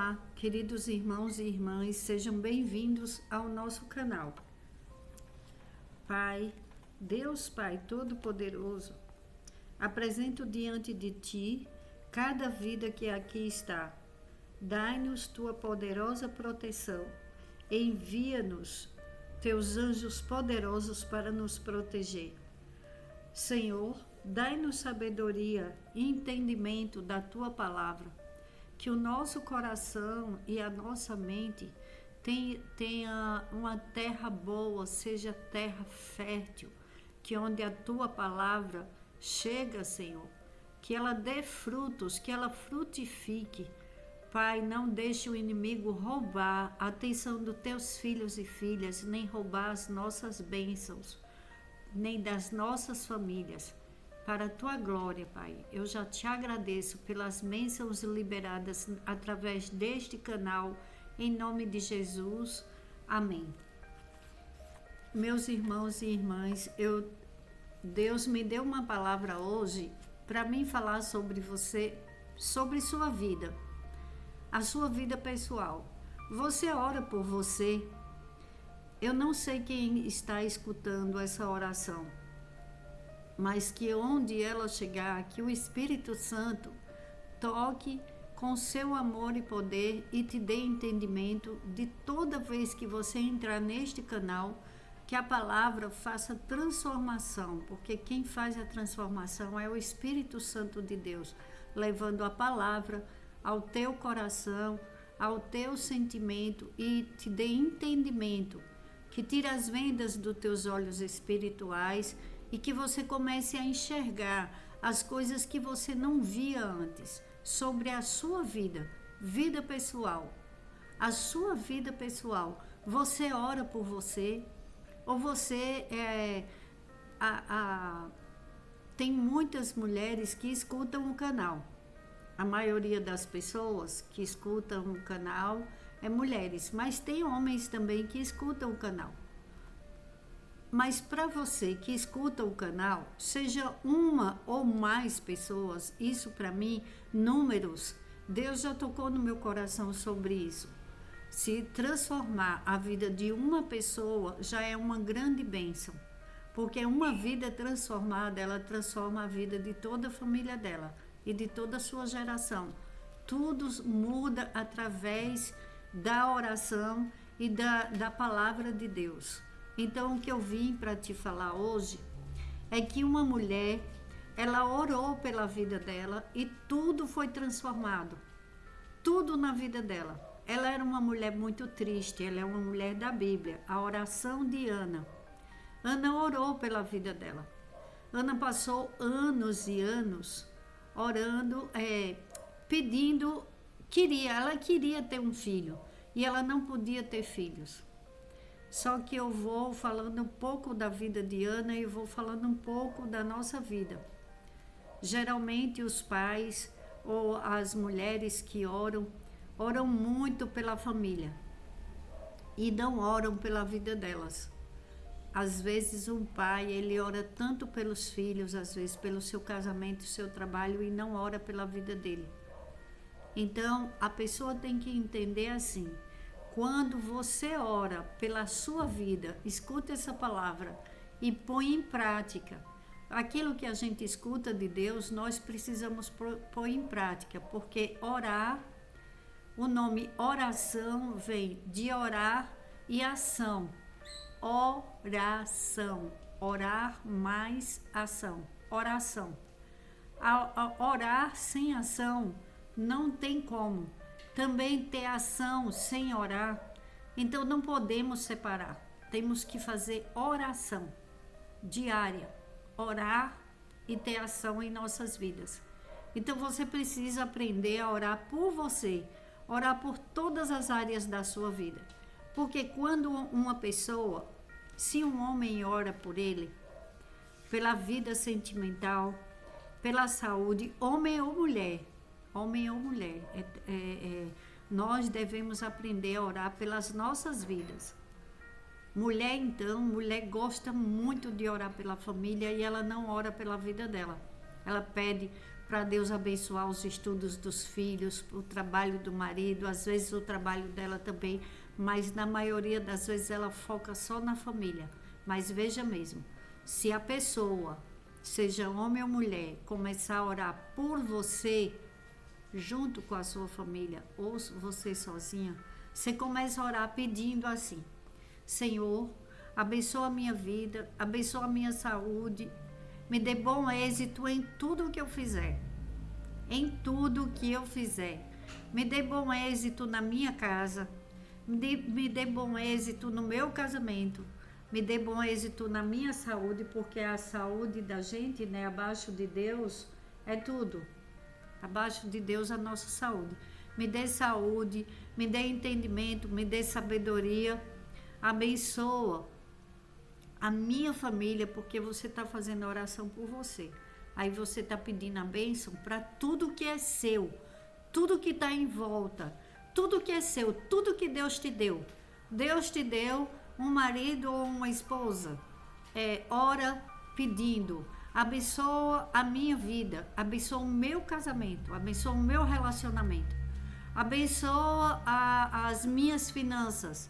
Olá, queridos irmãos e irmãs, sejam bem-vindos ao nosso canal. Pai, Deus Pai Todo-Poderoso, apresento diante de Ti cada vida que aqui está. Dai-nos Tua poderosa proteção. Envia-nos Teus anjos poderosos para nos proteger. Senhor, dai-nos sabedoria e entendimento da Tua palavra. Que o nosso coração e a nossa mente tenha uma terra boa, seja terra fértil, que onde a Tua palavra chega, Senhor, que ela dê frutos, que ela frutifique. Pai, não deixe o inimigo roubar a atenção dos Teus filhos e filhas, nem roubar as nossas bênçãos, nem das nossas famílias. Para a Tua glória, Pai, eu já Te agradeço pelas bênçãos liberadas através deste canal, em nome de Jesus. Amém. Meus irmãos e irmãs, Deus me deu uma palavra hoje para mim falar sobre você, sobre sua vida, a sua vida pessoal. Você ora por você? Eu não sei quem está escutando essa oração, mas que onde ela chegar, que o Espírito Santo toque com seu amor e poder e te dê entendimento de toda vez que você entrar neste canal, que a palavra faça transformação, porque quem faz a transformação é o Espírito Santo de Deus, levando a palavra ao teu coração, ao teu sentimento e te dê entendimento, que tire as vendas dos teus olhos espirituais e que você comece a enxergar as coisas que você não via antes, sobre a sua vida pessoal. A sua vida pessoal. Você ora por você? Ou você tem muitas mulheres que escutam o canal. A maioria das pessoas que escutam o canal é mulheres, mas tem homens também que escutam o canal. Mas para você que escuta o canal, seja uma ou mais pessoas, isso para mim, números, Deus já tocou no meu coração sobre isso. Se transformar a vida de uma pessoa já é uma grande bênção, porque uma vida transformada, ela transforma a vida de toda a família dela e de toda a sua geração. Tudo muda através da oração e da palavra de Deus. Então, o que eu vim para te falar hoje é que uma mulher, ela orou pela vida dela e tudo foi transformado. Tudo na vida dela. Ela era uma mulher muito triste, ela é uma mulher da Bíblia. A oração de Ana. Ana orou pela vida dela. Ana passou anos e anos orando, pedindo, ela queria ter um filho e ela não podia ter filhos. Só que eu vou falando um pouco da vida de Ana e vou falando um pouco da nossa vida. Geralmente os pais ou as mulheres que oram muito pela família e não oram pela vida delas. Às vezes um pai, ele ora tanto pelos filhos, às vezes pelo seu casamento, seu trabalho e não ora pela vida dele. Então a pessoa tem que entender assim: quando você ora pela sua vida, escuta essa palavra e põe em prática. Aquilo que a gente escuta de Deus, nós precisamos pôr em prática, porque orar, o nome oração vem de orar e ação. Oração, orar mais ação, oração. Orar sem ação não tem como. Também ter ação sem orar, então não podemos separar. Temos que fazer oração diária, orar e ter ação em nossas vidas. Então você precisa aprender a orar por você, orar por todas as áreas da sua vida. Porque quando uma pessoa, se um homem ora por ele, pela vida sentimental, pela saúde, homem ou mulher, nós devemos aprender a orar pelas nossas vidas. Mulher gosta muito de orar pela família e ela não ora pela vida dela. Ela pede para Deus abençoar os estudos dos filhos, o trabalho do marido, às vezes o trabalho dela também, mas na maioria das vezes ela foca só na família. Mas veja mesmo, se a pessoa, seja homem ou mulher, começar a orar por você, junto com a sua família, ou você sozinha, você começa a orar pedindo assim: Senhor, abençoa a minha vida, abençoa a minha saúde, me dê bom êxito em tudo que eu fizer. Em tudo que eu fizer. Me dê bom êxito na minha casa. Me dê bom êxito no meu casamento. Me dê bom êxito na minha saúde, porque a saúde da gente, né, abaixo de Deus, é tudo. Abaixo de Deus, a nossa saúde. Me dê saúde, me dê entendimento, me dê sabedoria. Abençoa a minha família, porque você está fazendo oração por você. Aí você está pedindo a bênção para tudo que é seu, tudo que está em volta, tudo que é seu, tudo que Deus te deu. Deus te deu um marido ou uma esposa. Ora pedindo: abençoa a minha vida, abençoa o meu casamento, abençoa o meu relacionamento, abençoa as minhas finanças.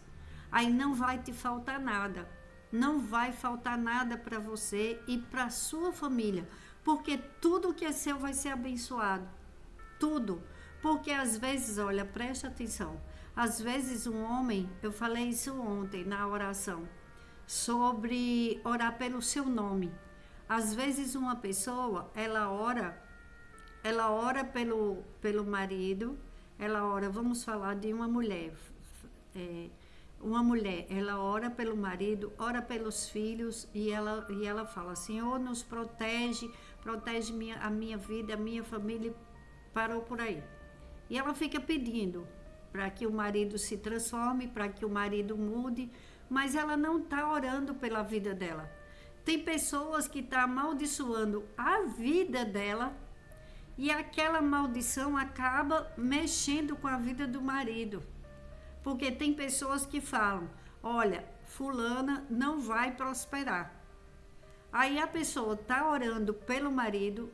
Aí não vai te faltar nada. Não vai faltar nada para você e para sua família, porque tudo que é seu vai ser abençoado. Tudo. Porque às vezes, olha, preste atenção, às vezes um homem, eu falei isso ontem na oração, sobre orar pelo seu nome. Às vezes uma pessoa, ela ora pelo marido, ela ora, vamos falar de uma mulher, ela ora pelo marido, ora pelos filhos e ela fala: Senhor, nos protege a minha vida, a minha família, parou por aí. E ela fica pedindo para que o marido se transforme, para que o marido mude, mas ela não está orando pela vida dela. Tem pessoas que estão amaldiçoando a vida dela e aquela maldição acaba mexendo com a vida do marido. Porque tem pessoas que falam: olha, fulana não vai prosperar. Aí a pessoa está orando pelo marido,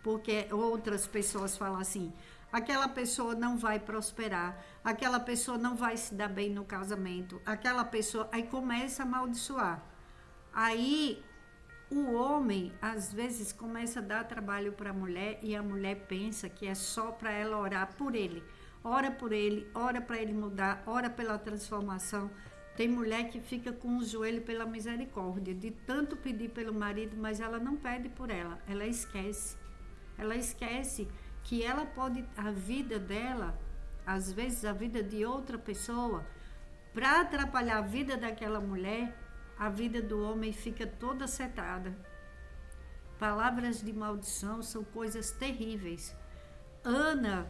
porque outras pessoas falam assim: aquela pessoa não vai prosperar, aquela pessoa não vai se dar bem no casamento, aquela pessoa... Aí começa a amaldiçoar. Aí o homem, às vezes, começa a dar trabalho para a mulher e a mulher pensa que é só para ela orar por ele. Ora por ele, ora para ele mudar, ora pela transformação. Tem mulher que fica com o joelho pela misericórdia, de tanto pedir pelo marido, mas ela não pede por ela, ela esquece. Ela esquece que ela pode, a vida dela, às vezes a vida de outra pessoa, para atrapalhar a vida daquela mulher, a vida do homem fica toda setada. Palavras de maldição são coisas terríveis. Ana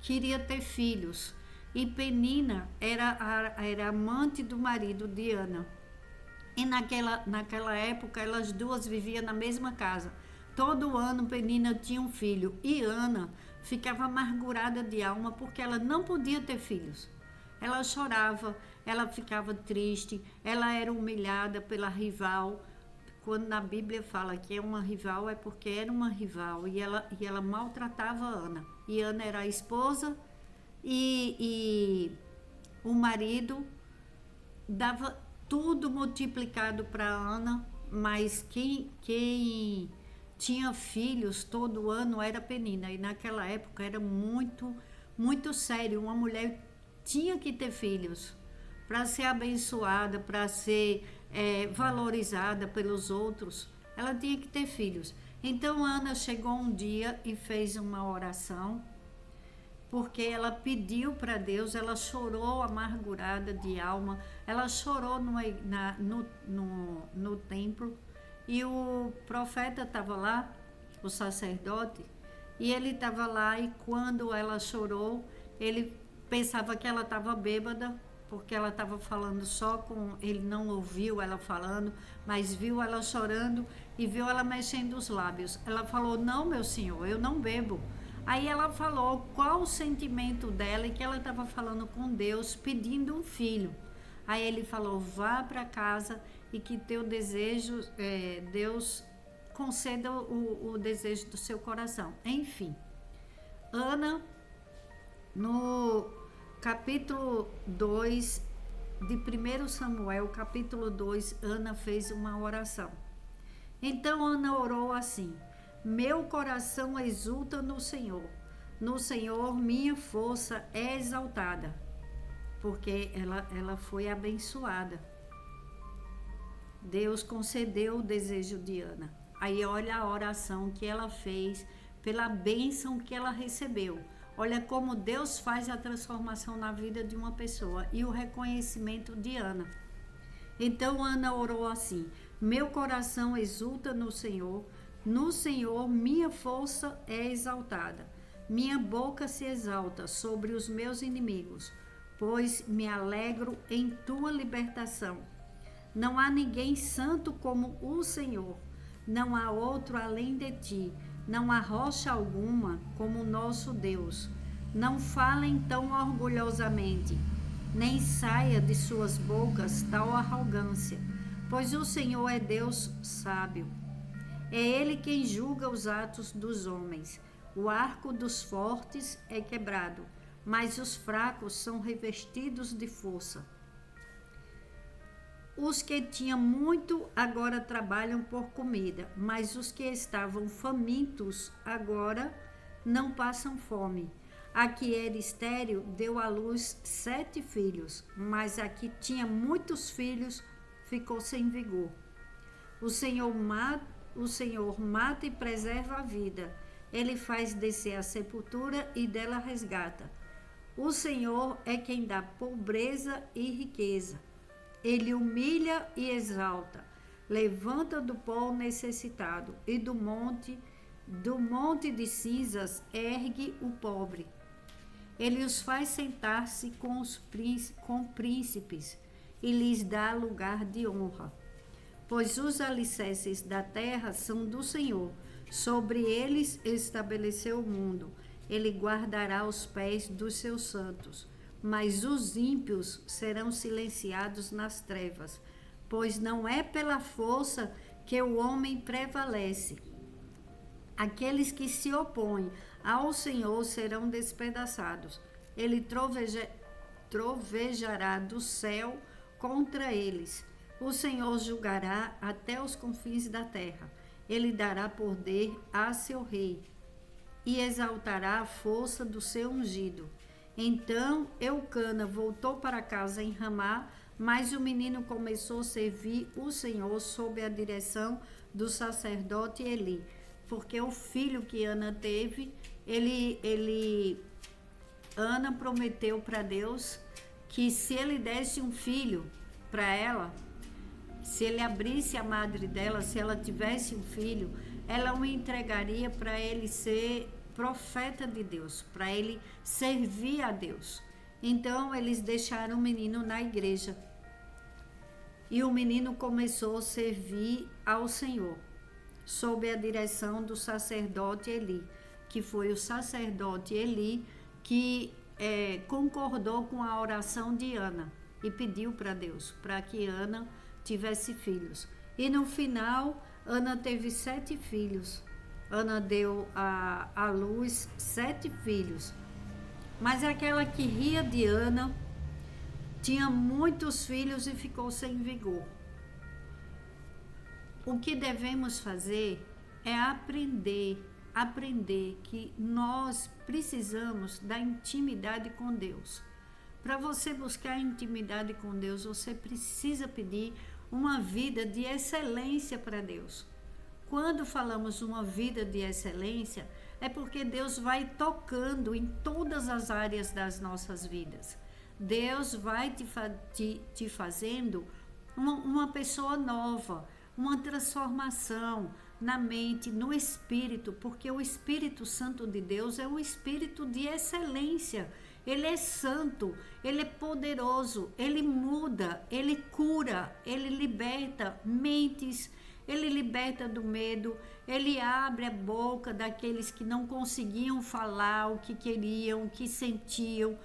queria ter filhos e Penina era amante do marido de Ana. E naquela época elas duas viviam na mesma casa. Todo ano Penina tinha um filho e Ana ficava amargurada de alma porque ela não podia ter filhos. Ela chorava, ela ficava triste, ela era humilhada pela rival. Quando na Bíblia fala que é uma rival, é porque era uma rival e ela maltratava Ana. E Ana era a esposa e o marido dava tudo multiplicado para Ana, mas quem tinha filhos todo ano era Penina. E naquela época era muito, muito sério. Uma mulher tinha que ter filhos para ser abençoada, para ser valorizada pelos outros. Ela tinha que ter filhos. Então Ana chegou um dia e fez uma oração, porque ela pediu para Deus, ela chorou amargurada de alma, ela chorou no templo, e o profeta estava lá, o sacerdote, e ele estava lá, e quando ela chorou, ele pensava que ela estava bêbada, porque ela estava falando só com... Ele não ouviu ela falando, mas viu ela chorando e viu ela mexendo os lábios. Ela falou: não, meu senhor, eu não bebo. Aí ela falou qual o sentimento dela e que ela estava falando com Deus, pedindo um filho. Aí ele falou: vá para casa e que teu desejo, Deus conceda o desejo do seu coração. Enfim, Ana, no capítulo 2 de 1 Samuel, capítulo 2, Ana fez uma oração. Então Ana orou assim: meu coração exulta no Senhor minha força é exaltada, porque ela foi abençoada. Deus concedeu o desejo de Ana. Aí olha a oração que ela fez pela bênção que ela recebeu. Olha como Deus faz a transformação na vida de uma pessoa e o reconhecimento de Ana. Então Ana orou assim: meu coração exulta no Senhor minha força é exaltada. Minha boca se exalta sobre os meus inimigos, pois me alegro em tua libertação. Não há ninguém santo como o Senhor, não há outro além de ti, não há rocha alguma como o nosso Deus. Não falem tão orgulhosamente, nem saia de suas bocas tal arrogância, pois o Senhor é Deus sábio. É Ele quem julga os atos dos homens. O arco dos fortes é quebrado, mas os fracos são revestidos de força. Os que tinham muito agora trabalham por comida, mas os que estavam famintos agora não passam fome. A que era estéril deu à luz 7 filhos, mas a que tinha muitos filhos ficou sem vigor. O Senhor mata e preserva a vida. Ele faz descer a sepultura e dela resgata. O Senhor é quem dá pobreza e riqueza. Ele humilha e exalta, levanta do pó o necessitado e do monte de cinzas ergue o pobre. Ele os faz sentar-se com príncipes e lhes dá lugar de honra. Pois os alicerces da terra são do Senhor, sobre eles estabeleceu o mundo. Ele guardará os pés dos seus santos. Mas os ímpios serão silenciados nas trevas, pois não é pela força que o homem prevalece. Aqueles que se opõem ao Senhor serão despedaçados. Ele trovejará do céu contra eles. O Senhor julgará até os confins da terra. Ele dará poder a seu rei e exaltará a força do seu ungido. Então Eucana voltou para casa em Ramá, mas o menino começou a servir o Senhor sob a direção do sacerdote Eli, porque o filho que Ana teve, Ana prometeu para Deus que se ele desse um filho para ela, se ele abrisse a madre dela, se ela tivesse um filho, ela o entregaria para ele ser profeta de Deus, para ele servir a Deus. Então eles deixaram o menino na igreja e o menino começou a servir ao Senhor sob a direção do sacerdote Eli, que foi o sacerdote Eli que concordou com a oração de Ana e pediu para Deus para que Ana tivesse filhos. E no final Ana teve 7 filhos. Ana deu à luz 7 filhos. Mas aquela que ria de Ana tinha muitos filhos e ficou sem vigor. O que devemos fazer é aprender que nós precisamos da intimidade com Deus. Para você buscar intimidade com Deus, você precisa pedir uma vida de excelência para Deus. Quando falamos uma vida de excelência, é porque Deus vai tocando em todas as áreas das nossas vidas. Deus vai te fazendo uma pessoa nova, uma transformação na mente, no espírito, porque o Espírito Santo de Deus é um espírito de excelência. Ele é santo, ele é poderoso, ele muda, ele cura, ele liberta mentes, ele liberta do medo, ele abre a boca daqueles que não conseguiam falar o que queriam, o que sentiam,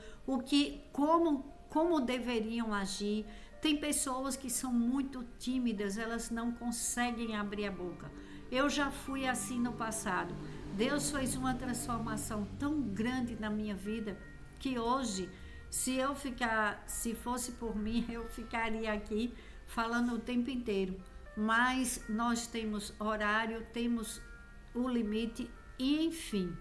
como deveriam agir. Tem pessoas que são muito tímidas, elas não conseguem abrir a boca. Eu já fui assim no passado. Deus fez uma transformação tão grande na minha vida que hoje, se fosse por mim, eu ficaria aqui falando o tempo inteiro. Mas nós temos horário, temos o limite e, enfim,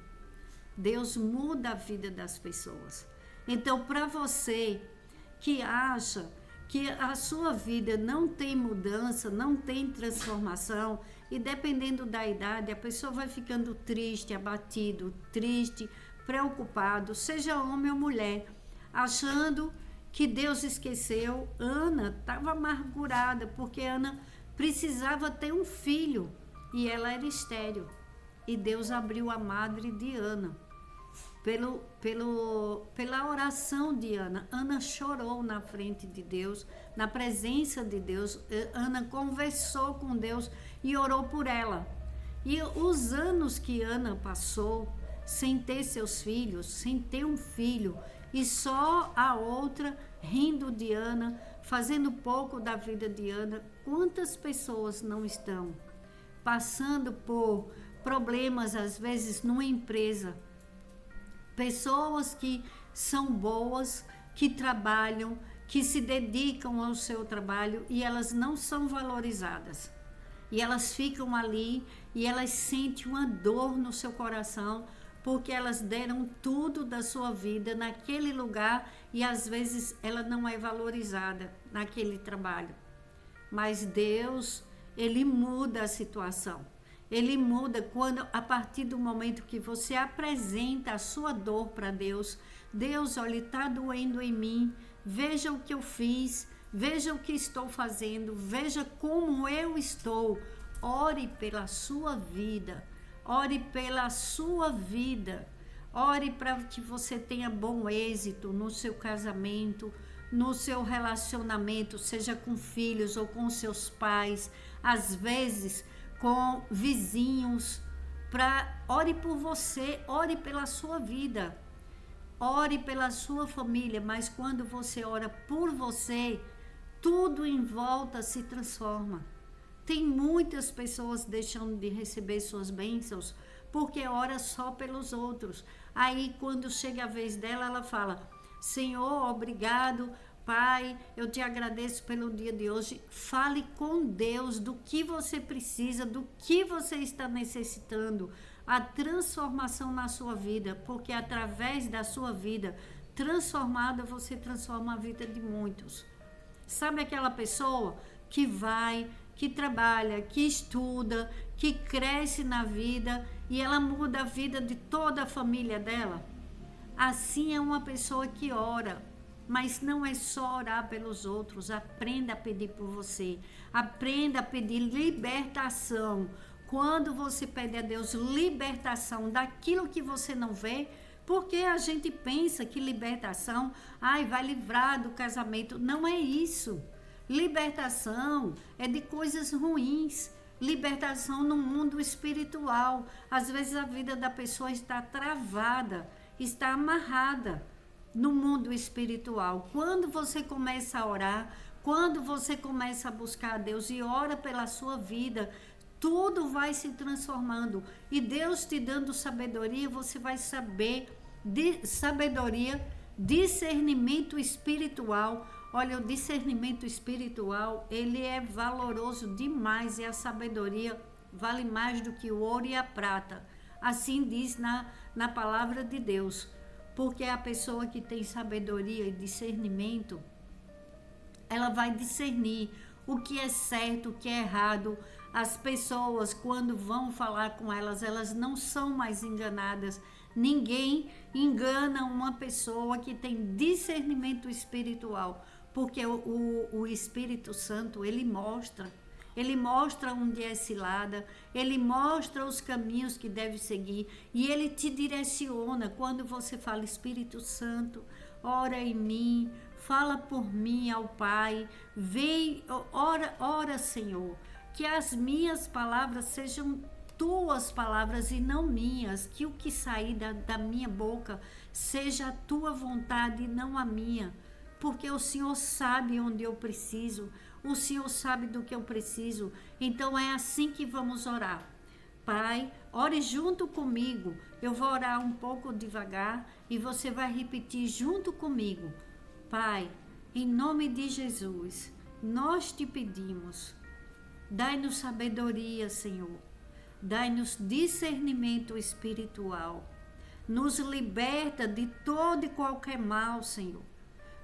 Deus muda a vida das pessoas. Então, para você que acha que a sua vida não tem mudança, não tem transformação, e dependendo da idade, a pessoa vai ficando triste, abatido, triste, preocupado, seja homem ou mulher, achando que Deus esqueceu. Ana estava amargurada, porque Ana precisava ter um filho, e ela era estéril. E Deus abriu a madre de Ana. Pela oração de Ana. Ana chorou na frente de Deus, na presença de Deus. Ana conversou com Deus e orou por ela. E os anos que Ana passou sem ter seus filhos, sem ter um filho, e só a outra rindo de Ana, fazendo pouco da vida de Ana, quantas pessoas não estão passando por problemas, às vezes, numa empresa? Pessoas que são boas, que trabalham, que se dedicam ao seu trabalho e elas não são valorizadas. E elas ficam ali e elas sentem uma dor no seu coração porque elas deram tudo da sua vida naquele lugar e às vezes ela não é valorizada naquele trabalho. Mas Deus, Ele muda a situação. Ele muda quando, a partir do momento que você apresenta a sua dor para Deus. Deus, olha, está doendo em mim, veja o que eu fiz, veja o que estou fazendo, veja como eu estou. Ore pela sua vida, ore pela sua vida, ore para que você tenha bom êxito no seu casamento, no seu relacionamento, seja com filhos ou com seus pais, às vezes com vizinhos. Ore por você, ore pela sua vida, ore pela sua família, mas quando você ora por você, tudo em volta se transforma. Tem muitas pessoas deixando de receber suas bênçãos porque ora só pelos outros. Aí quando chega a vez dela, ela fala: Senhor, obrigado, Pai, eu te agradeço pelo dia de hoje. Fale com Deus do que você precisa, do que você está necessitando. A transformação na sua vida, porque através da sua vida transformada, você transforma a vida de muitos. Sabe aquela pessoa que vai, que trabalha, que estuda, que cresce na vida e ela muda a vida de toda a família dela? Assim é uma pessoa que ora. Mas não é só orar pelos outros, aprenda a pedir por você, aprenda a pedir libertação. Quando você pede a Deus libertação daquilo que você não vê, porque a gente pensa que libertação, vai livrar do casamento. Não é isso. Libertação é de coisas ruins, libertação no mundo espiritual. Às vezes a vida da pessoa está travada, está amarrada no mundo espiritual. Quando você começa a orar, quando você começa a buscar a Deus e ora pela sua vida, tudo vai se transformando. E Deus te dando sabedoria, você vai saber de sabedoria, discernimento espiritual. Olha, o discernimento espiritual, ele é valoroso demais, e a sabedoria vale mais do que o ouro e a prata. Assim diz na palavra de Deus. Porque a pessoa que tem sabedoria e discernimento, ela vai discernir o que é certo, o que é errado. As pessoas, quando vão falar com elas, elas não são mais enganadas. Ninguém engana uma pessoa que tem discernimento espiritual, porque o Espírito Santo, ele mostra onde é cilada, ele mostra os caminhos que deve seguir e ele te direciona. Quando você fala: Espírito Santo, ora em mim, fala por mim ao Pai, vem, ora Senhor, que as minhas palavras sejam tuas palavras e não minhas, que o que sair da minha boca seja a tua vontade e não a minha, porque o Senhor sabe onde eu preciso, o Senhor sabe do que eu preciso. Então é assim que vamos orar. Pai, ore junto comigo. Eu vou orar um pouco devagar e você vai repetir junto comigo. Pai, em nome de Jesus, nós te pedimos, dai-nos sabedoria, Senhor. Dai-nos discernimento espiritual. Nos liberta de todo e qualquer mal, Senhor.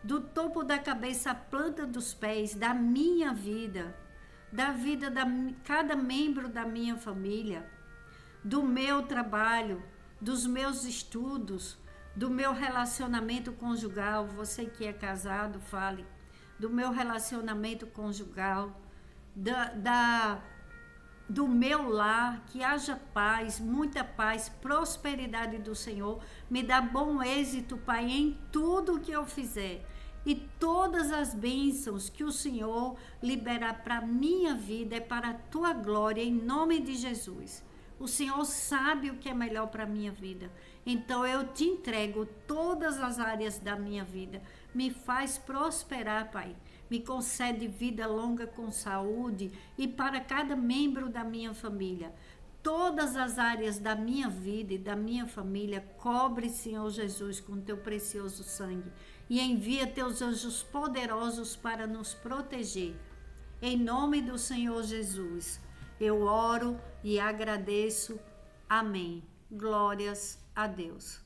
Do topo da cabeça à planta dos pés, da minha vida, da vida de cada membro da minha família, do meu trabalho, dos meus estudos, do meu relacionamento conjugal. Você que é casado, fale. Do meu relacionamento conjugal, do meu lar, que haja paz, muita paz, prosperidade do Senhor. Me dá bom êxito, Pai, em tudo que eu fizer. E todas as bênçãos que o Senhor liberar para a minha vida é para a tua glória, em nome de Jesus. O Senhor sabe o que é melhor para a minha vida. Então eu te entrego todas as áreas da minha vida. Me faz prosperar, Pai. Me concede vida longa com saúde e para cada membro da minha família. Todas as áreas da minha vida e da minha família, cobre, Senhor Jesus, com teu precioso sangue. E envia teus anjos poderosos para nos proteger. Em nome do Senhor Jesus, eu oro e agradeço. Amém. Glórias a Deus.